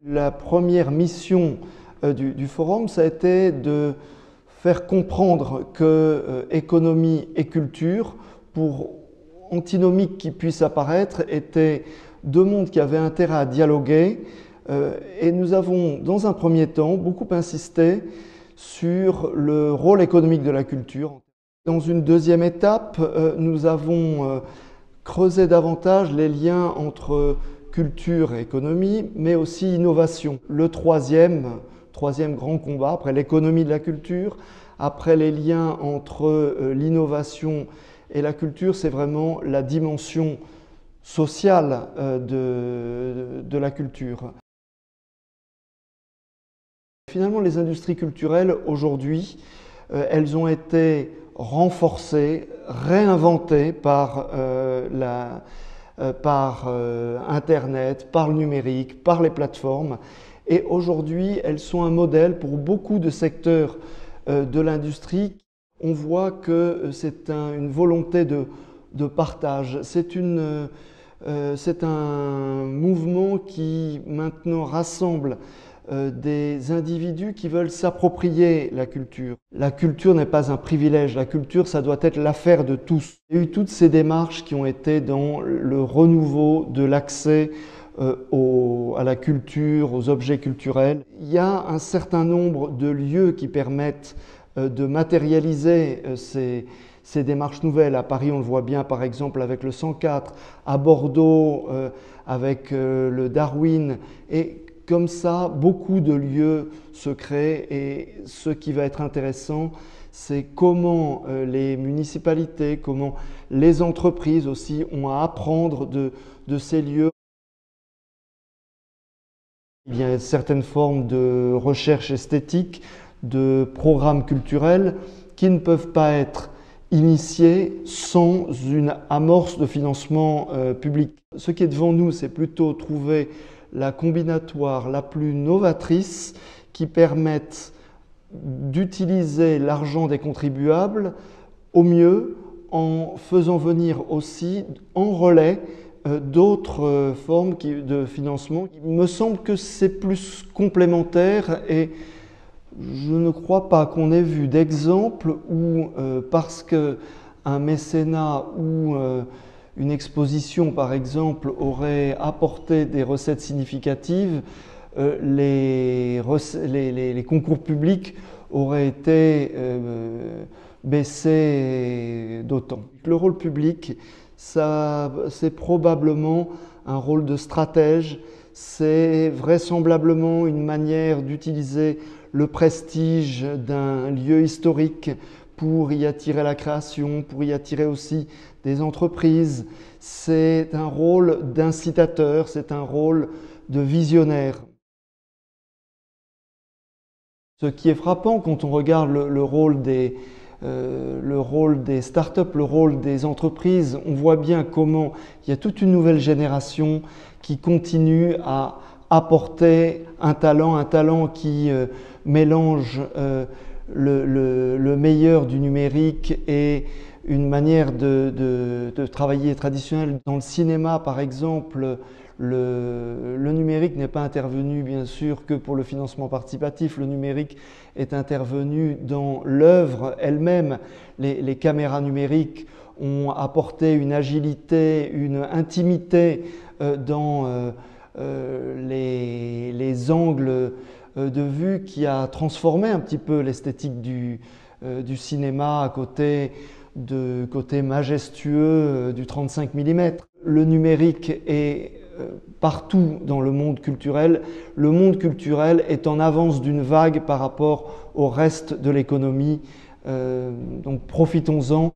La première mission du forum, ça a été de faire comprendre que économie et culture, pour antinomiques qui puissent apparaître, étaient deux mondes qui avaient intérêt à dialoguer. Et nous avons, dans un premier temps, beaucoup insisté sur le rôle économique de la culture. Dans une deuxième étape, nous avons creusé davantage les liens entre culture et économie, mais aussi innovation. Le troisième grand combat, après l'économie de la culture, après les liens entre l'innovation et la culture, c'est vraiment la dimension sociale de la culture. Finalement, les industries culturelles, aujourd'hui, elles ont été renforcées, réinventées par Internet, par le numérique, par les plateformes. Et aujourd'hui, elles sont un modèle pour beaucoup de secteurs de l'industrie. On voit que c'est une volonté de partage. C'est un mouvement qui maintenant rassemble des individus qui veulent s'approprier la culture. La culture n'est pas un privilège, la culture, ça doit être l'affaire de tous. Il y a eu toutes ces démarches qui ont été dans le renouveau de l'accès à la culture, aux objets culturels. Il y a un certain nombre de lieux qui permettent de matérialiser ces démarches nouvelles. À Paris, on le voit bien par exemple avec le 104, à Bordeaux avec le Darwin, et comme ça, beaucoup de lieux se créent, et ce qui va être intéressant, c'est comment les municipalités, comment les entreprises aussi ont à apprendre de ces lieux. Il y a certaines formes de recherche esthétique, de programmes culturels qui ne peuvent pas être initiés sans une amorce de financement public. Ce qui est devant nous, c'est plutôt trouver la combinatoire la plus novatrice qui permette d'utiliser l'argent des contribuables au mieux, en faisant venir aussi en relais d'autres formes de financement. Il me semble que c'est plus complémentaire, et je ne crois pas qu'on ait vu d'exemple où, parce qu'un mécénat ou une exposition, par exemple, aurait apporté des recettes significatives, les concours publics auraient été baissés d'autant. Le rôle public, c'est probablement un rôle de stratège, c'est vraisemblablement une manière d'utiliser le prestige d'un lieu historique pour y attirer la création, pour y attirer aussi des entreprises. C'est un rôle d'incitateur, c'est un rôle de visionnaire. Ce qui est frappant quand on regarde le rôle des startups, le rôle des entreprises, on voit bien comment il y a toute une nouvelle génération qui continue à apporter un talent qui mélange le meilleur du numérique et une manière de travailler traditionnelle. Dans le cinéma, par exemple, le numérique n'est pas intervenu, bien sûr, que pour le financement participatif. Le numérique est intervenu dans l'œuvre elle-même. Les caméras numériques ont apporté une agilité, une intimité dans les angles de vue qui a transformé un petit peu l'esthétique du cinéma à côté majestueux du 35 mm. Le numérique est partout dans le monde culturel. Le monde culturel est en avance d'une vague par rapport au reste de l'économie. Donc profitons-en.